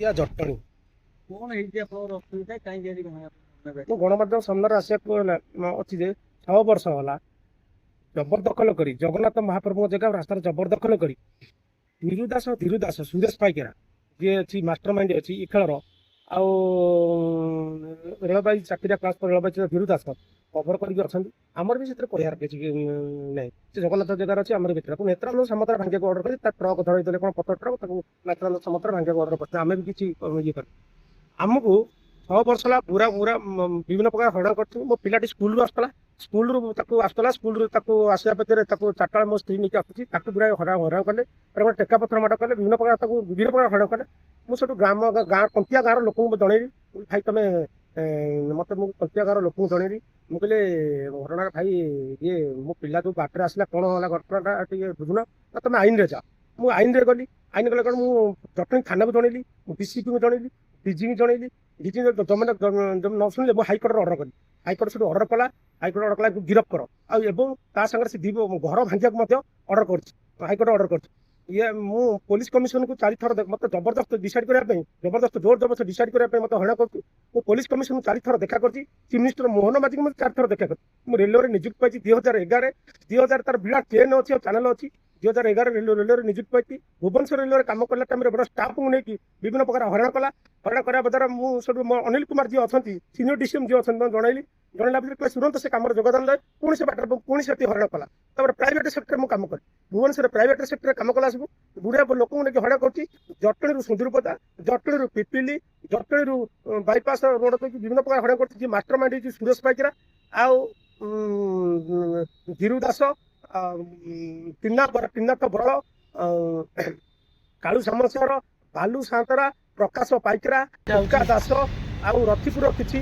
या जटणी कौन है असुविधा कहीं ମୁଁ ଗଣମାଧ୍ୟମ ସାମ୍ନାରେ ଆସିବାକୁ ଅଛି ଯେ 6 ବର୍ଷ ହେଲା ଜବରଦଖଲ କରି ଜଗନ୍ନାଥ ମହାପ୍ରଭୁଙ୍କ ଜାଗା ରାସ୍ତାରେ ଜବରଦଖଲ କରି ଧୀରୁ ଦାସ ସୁରେଶ ପାଇକେରା ଯିଏ ଅଛି ମାଷ୍ଟର ମାଇଣ୍ଡ ଅଛି ଏ ଖେଳର ଆଉ ରେଳବାଇ ଚାକିରିଆ କ୍ଲାସ ରେଳବାଇ ଧୀରୁ ଦାସ କଭର କରିକି ଅଛନ୍ତି। ଆମର ବି ସେଥିରେ କହିବାର କିଛି ନାହିଁ। ସେ ଜଗନ୍ନାଥ ଜାଗାରେ ଅଛି ଆମର ଭିତରେ ନେତ୍ରାନନ୍ଦ ସମତଳ ଭାଙ୍ଗିବାକୁ ଅର୍ଡର କରି ତା ଟ୍ରକ୍ ଧରେଇ ଦେଲେ କଣ ପତ୍ର ଟ୍ରକ୍ ତାକୁ ନେତ୍ରାନନ୍ଦ ସମତଳ ଭାଙ୍ଗିବାକୁ ଅର୍ଡର କରିଥିଲେ। ଆମେ ବି କିଛି ଇଏ କରି ଆମକୁ 6 ବର୍ଷ ହେଲା ପୁରା ବିଭିନ୍ନ ପ୍ରକାର ହଇରାଣ କରିଛୁ। ମୋ ପିଲାଟି ସ୍କୁଲରୁ ଆସୁଥିଲା ସ୍କୁଲରୁ ତାକୁ ଆସିବା ଭିତରେ ତାକୁ 4ଟା ବେଳେ ମୋ ସ୍ତ୍ରୀ ନେଇକି ଆସୁଛି ତାକୁ ପୁରା ହଇରାଣ କଲେ ଟେକା ପଥର ମାଡ଼ କଲେ ବିଭିନ୍ନ ପ୍ରକାର ହଇରାଣ କଲେ। ମୁଁ ସେଠୁ ଗାଁ କଣ୍ଟିଆ ଗାଁର ଲୋକଙ୍କୁ ଜଣେଇଲି ଭାଇ ତମେ ମତେ ମୁଁ କଣ୍ଟିଆ ଗାଁର ଲୋକଙ୍କୁ ଜଣେଇଲି ମୁଁ କହିଲି ଘଟଣା ଭାଇ ଇଏ ମୋ ପିଲା ଯୋଉ ବାଟରେ ଆସିଲା କଣ ହେଲା ଘଟଣାଟା ଟିକେ ବୁଝୁନ ନା ତମେ ଆଇନରେ ଯାଅ। ମୁଁ ଆଇନରେ ଗଲି ଆଇନ ଗଲା କଣ ମୁଁ ଜଟଣୀ ଥାନାକୁ ଜଣେଇଲି ଡିସିପିଙ୍କୁ ଜଣେଇଲି ଡିଜିଙ୍କୁ ଜଣେଇଲି ଡିଜି ନ ଶୁଣିଲେ ମୁଁ ହାଇକୋର୍ଟରେ ଅର୍ଡର କଲି। ହାଇକୋର୍ଟ ସେଠୁ ଅର୍ଡର କଲା ଗିରଫ କର ଆଉ ଏବଂ ତା ସାଙ୍ଗରେ ସେ ଘର ଭାଙ୍ଗିବାକୁ ମଧ୍ୟ ଅର୍ଡର କରିଛି। ହାଇକୋର୍ଟ ଅର୍ଡର କରିଛି। ମୁଁ ପୋଲିସ କମିଶନକୁ 4 ଥର ମତେ ଜବରଦସ୍ତ ଡିସାଇଡ୍ କରିବା ପାଇଁ ଜୋର ଜବରଦସ୍ତ ଡିସାଇଡ୍ କରିବା ପାଇଁ ମତେ ହଇରାଣ କରୁଛି। ମୁଁ ପୋଲିସ କମିଶନକୁ 4 ଥର ଦେଖା କରିଛି। ଚିଫ ମିନିଷ୍ଟର ମୋହନ ମାଝୀଙ୍କୁ ମତେ 4 ଥର ଦେଖା କରିଛି। ମୁଁ ରେଲୱେରେ ନିଯୁକ୍ତି ପାଇଛି 2011 ତାର ବିରାଟ ଟ୍ରେନ୍ ଅଛି ଆଉ ଚ୍ୟାନେଲ ଅଛି। 2011 ରେଲୱେରେ ନିଯୁକ୍ତି ପାଇଛି। ଭୁବନେଶ୍ୱର ରେଲୱେରେ କାମ କଲା ଟାଇମରେ ବଡ଼ ଷ୍ଟାଫଙ୍କୁ ନେଇକି ବିଭିନ୍ନ ପ୍ରକାର ହଇରାଣ କରିବା ଦ୍ୱାରା ମୁଁ ସେଠୁ ଅନିଲ କୁମାର ଯିଏ ଅଛନ୍ତି ସିନିୟର ଡିସିଏମ୍ ଯିଏ ଅଛନ୍ତି ଜଣେଇଲା ଭିତରେ ତୁରନ୍ତ ସେ କାମରେ ଯୋଗଦାନ ଦେଲେ। ପୁଣି ସେ ବାଟରେ ପୁଣି ସେଠି ହଇରାଣ କଲା। ତାପରେ ପ୍ରାଇଭେଟ ସେକ୍ଟର ମୁଁ କାମ କରେ ଭୁବନେଶ୍ୱର ପ୍ରାଇଭେଟ ସେକ୍ଟରରେ କାମ କଲା ସବୁ ବୁଢିଆ ଲୋକଙ୍କୁ ନେଇକି ହଇରାଣ କରୁଛି। ଜଟଣୀରୁ ସୁନ୍ଦରପଦା ଜଟଣୀରୁ ପିପିଲି ଜଟଣୀରୁ ବାଇପାସ୍ ରୋଡ ଦେଇକି ବିଭିନ୍ନ ପ୍ରକାର ହଇରାଣ କରୁଛି। ଯିଏ ମାଷ୍ଟର ମାଇଣ୍ଡ ହେଇଛି ସୁରେଶ ପାଇକେରା ଆଉ ଧୀରୁ ଦାସ ତିନାଥ ବଳ କାଳୁ ସମସ୍ୟାର ବାଲୁ ସାନ୍ତରା ପ୍ରକାଶ ପାଇକେରା ଦାସ ଆଉ ରଥିପୁର କିଛି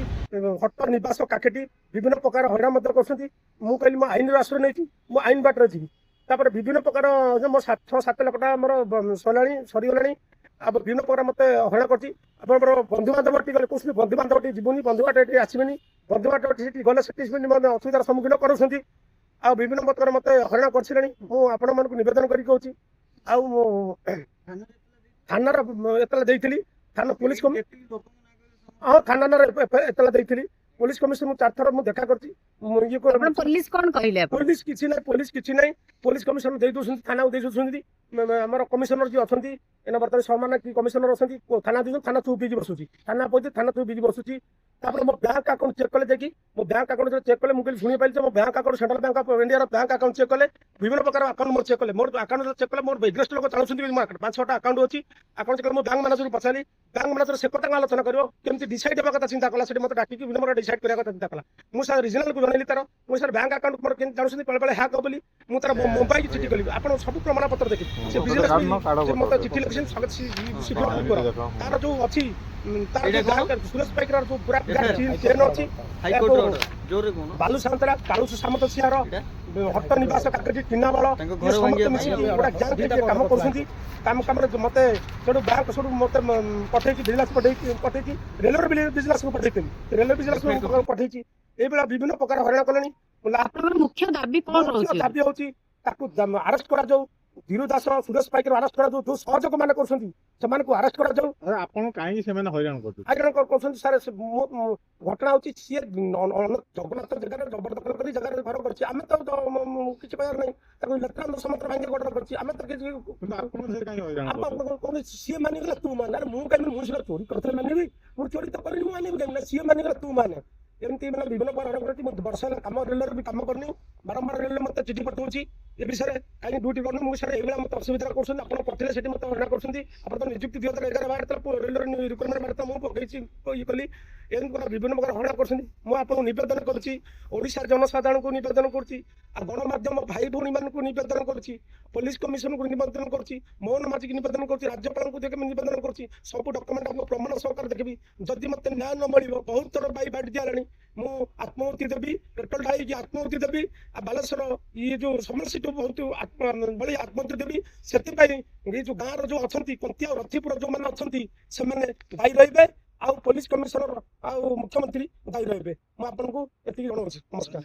ହଟ ନିବାସ କାକେଟି ବିଭିନ୍ନ ପ୍ରକାର ହଇରାଣ ମଧ୍ୟ କରୁଛନ୍ତି। ମୁଁ କହିଲି ମୁଁ ଆଇନର ଆଶ୍ରୟ ନେଇଛି ମୁଁ ଆଇନ ବାଟରେ ଯିବି। ତାପରେ ବିଭିନ୍ନ ପ୍ରକାର ମୋ 6-7 ଲକ୍ଷ ଟଙ୍କା ମୋର ସରିଗଲାଣି ଆଉ ବିଭିନ୍ନ ପ୍ରକାର ମତେ ହଇରାଣ କରିଛି। ଆପଣଙ୍କର ବନ୍ଧୁବାନ୍ଧବ ଟିକେ ଗଲେ କହୁଛନ୍ତି ବନ୍ଧୁବାନ୍ଧବ ଟିକେ ଯିବୁନି ବନ୍ଧୁବାଟ ଏଠି ଆସିବେନି ବନ୍ଧୁବାଟ ସେଠି ଗଲେ ସେଠି ଅସୁବିଧାର ସମ୍ମୁଖୀନ କରୁଛନ୍ତି ଆଉ ବିଭିନ୍ନ ପ୍ରକାର ମତେ ହଇରାଣ କରିସାରିଲେଣି। ମୁଁ ଆପଣମାନଙ୍କୁ ନିବେଦନ କରି କହୁଛି ଆଉ ମୁଁ ଥାନାର ଏତଲା ଦେଇଥିଲି ଥାନା ପୋଲିସ ହଁ ଥାନାର ଏତଲା ଦେଇଥିଲି ପୋଲିସ କମିଶନକୁ 4 ଥର ମୁଁ ଦେଖା କରିଛି। ପୋଲିସ କଣ କହିଲେ? ପୋଲିସ କିଛି ନାହିଁ ପୋଲିସ କମିଶନର ଦେଇ ଦଉଛନ୍ତି ଥାନାକୁ ଦେଇ ଦଉଛନ୍ତି। ଆମର କମିଶନର ଯିଏ ଅଛନ୍ତି ଏନା ବର୍ତ୍ତମାନ ସମାନ କି କମିଶନର ଅଛନ୍ତି ଥାନା ଦେଇଛନ୍ତି ଥାନା ଚୁପ୍ ହେଇକି ବସୁଛି ଥାନା ପଇଛି ଥାନା ଚୁପ୍ ହେଇକି ବସୁଛି। ତାପରେ ମୋ ବ୍ୟାଙ୍କ ଆକାଉଣ୍ଟ ଚେକ୍ କଲେ ଯାଇକି ମୋ ବ୍ୟାଙ୍କ ଆକାଉଣ୍ଟ ଚେକ୍ କଲେ ମୁଁ କହିଲି ଶୁଣି ପାଇଲି ମୋ bank account central bank of ଇଣ୍ଡିଆର ବ୍ୟାଙ୍କ ଆକାଉଣ୍ଟ ଚେକ୍ କଲେ ବିଭିନ୍ନ ପ୍ରକାର ଆକାଉଣ୍ଟ ମୋର ଚେକ୍ କଲେ ମୋର ଆକାଉଣ୍ଟ ଚେକ୍ କଲେ ମୋର ଏଗ୍ରେଷ୍ଟ ଲୋକ ଚାହୁଁଛନ୍ତି 5-6ଟା ଆକାଉଣ୍ଟ ଅଛି ଆକାଉଣ୍ଟ ଚେକ୍ କଲେ ମୋ ବ୍ୟାଙ୍କ ମ୍ୟାନେଜରକୁ ପଚାରିଲି ବ୍ୟାଙ୍କ ମ୍ୟାନେଜର ସେ କଥା ଆଲୋଚନା କରିବ କେମିତି ଡିସାଇଡ୍ ହେବା କଥା ଚିନ୍ତା କଲା ସେଠି ମତେ ଡାକିକି ବିଭିନ୍ନ ପ୍ରକାର ଡିସାଇଡ୍ କରିବା କଥା ଚିନ୍ତା କଲା। ମୁଁ ସାର୍ ରିଜନାଲକୁ ଜଣେଇଲି ତାର ମୁଁ ସାର୍ ବ୍ୟାଙ୍କ ଆକାଉଣ୍ଟ ମୋର କେମିତି ଜାଣୁଛନ୍ତି ବେଳେ ହ୍ୟାକ୍ ହେବ ବୋଲି ମୁଁ ତାର ମୋବାଇଲ ଚିଠି କଲି ଆପଣ ସବୁ ପ୍ରମାଣ ପତ୍ର ଦେଖିଲି ସେ ବିଜନେସ୍ ମତେ ଚିଠି ଲେଖିଛନ୍ତି ତାର ଯୋଉ ଅଛି ସୁରେଶ ପାଇକେରାର ଯୋଉ ପୁରା ଚେନ୍ ଅଛି ବାଲୁ ସାନ୍ତରା କାଳୁ ସାମନ୍ତ ସିଂହାର ହଟ ନିବାସ କାକଟି ଟିନାବଳ ସମସ୍ତେ ମିଶିକି ଗୋଟେ ଗ୍ୟାଙ୍ଗ କାମ କରୁଛନ୍ତି। କାମରେ ମତେ ସେଠୁ ବ୍ୟାଙ୍କ ସେଠୁ ମତେ ପଠେଇଛି ବିଜିନେସ୍ ପଠେଇଛି ରେଲୱେ ବିଜିନେସ୍କୁ ପଠେଇଥିଲି ରେଲୱେ ବିଜିନେସ୍କୁ ପଠେଇଛି। ଏଇଭଳିଆ ବିଭିନ୍ନ ପ୍ରକାର ହଇରାଣ କଲେଣି। ମୁଖ୍ୟ ଦାବି କଣ ରହୁଛି? ଦାବି ହଉଛି ତାକୁ ଆରେଷ୍ଟ କରାଯାଉ ଧୀରୁ ଦାସ ସୁରେଶ ପାଇକେରା ଆରେଷ୍ଟ କରାଯାଉ ଯୋଉ ସହଯୋଗ ମାନେ କରୁଛନ୍ତି ସେମାନଙ୍କୁ ଆରେଷ୍ଟ କରାଯାଉ। ଆପଣ କାହିଁକି ସେମାନେ ହଇରାଣ କରୁଛନ୍ତି ସାର୍ ଘଟଣା ହଉଛି ସିଏ ଜଗନ୍ନାଥ ଜାଗାରେ ଜବରଦଖଲ କରି ଜାଗାରେ ଘର କରିଛି ଆମେ ତ କିଛି କହିବାର ନାହିଁ ତାକୁ ନେତ୍ରାନନ୍ଦ ସମତଳ ଭାଙ୍ଗି ଅର୍ଡର କରିଛି ଆମେ ତ କିଛି ସିଏ ମାନିଗଲା ତୁ ମାନେ ମୁଁ କାହିଁକି ମୁଁ ସିନା ଚୋରି କରିଥିଲେ ମାନିବି ମୁଁ ଚୋରି ତ କରିନି ମୁଁ ମାନିବି କାହିଁକି ସିଏ ମାନିଗଲା ତୁ ମାନେ ଏମିତି ବିଭିନ୍ନ ପ୍ରକାର କରିଛି। ମୁଁ ବର୍ଷ ହେଲା କାମ ରେଲରେ ବି କାମ କରିନି ବାରମ୍ବାର ରେଲରେ ମତେ ଚିଠି ପଠାଉଛି ଏ ବିଷୟରେ କାହିଁକି ଡ୍ୟୁଟି କରୁନି ମୁଁ ସାର୍ ଏଇଭଳିଆ ମତେ ଅସୁବିଧା କରୁଛନ୍ତି ଆପଣ ପଠେଇଲେ ସେଠି ମତେ ହଇରାଣ କରୁଛନ୍ତି। ଆପଣ ତ ନିଯୁକ୍ତି 2011 ବାହାରିଥିଲା ରେଲରେ ରିକ୍ରୁଟମେଣ୍ଟ ବାହାରିଥିଲା ମୁଁ ପକେଇଛି ଇଏ କଲି ଏମିତି ବିଭିନ୍ନ ପ୍ରକାର ହଇରାଣ କରୁଛନ୍ତି। ମୁଁ ଆପଣଙ୍କୁ ନିବେଦନ କରୁଛି ଓଡ଼ିଶାର ଜନସାଧାରଣଙ୍କୁ ନିବେଦନ କରୁଛି ଆଉ ଗଣମାଧ୍ୟମ ଭାଇ ଭଉଣୀ ମାନଙ୍କୁ ନିବେଦନ କରୁଛି ପୋଲିସ କମିଶନକୁ ନିବେଦନ କରୁଛି ମୋହନ ମାଝୀକି ନିବେଦନ କରୁଛି ରାଜ୍ୟପାଳଙ୍କୁ ନିବେଦନ କରୁଛି ସବୁ ଡକ୍ୟୁମେଣ୍ଟ ଆମ ପ୍ରମାଣ ସହକାରେ ଦେଖିବି ଯଦି ମତେ ନ୍ୟାୟ ନ ମିଳିବ ବହୁତ ଥର ବାଇଟ୍ ଦିଆହେଲାଣି ମୁଁ ଆତ୍ମହତ୍ୟା ଦେବି ପେଟ୍ରୋଲ ଢାଳିକି ଆତ୍ମହତ୍ୟା ଦେବି ଆଉ ବାଲେଶ୍ୱର ଇଏ ଯୋଉ ସମସ୍ୟା ବହୁତ ଭଳି ଆତ୍ମହତ୍ୟା ଦେବି। ସେଥିପାଇଁ ଏଇ ଯୋଉ ଗାଁର ଯୋଉ ଅଛନ୍ତି କନ୍ତିଆ ରଥିପୁର ଯୋଉମାନେ ଅଛନ୍ତି ସେମାନେ ଦାୟୀ ରହିବେ ଆଉ ପୋଲିସ କମିଶନର ଆଉ ମୁଖ୍ୟମନ୍ତ୍ରୀ ଦାୟୀ ରହିବେ। ମୁଁ ଆପଣଙ୍କୁ ଏତିକି ଜଣାଉଛି। ନମସ୍କାର।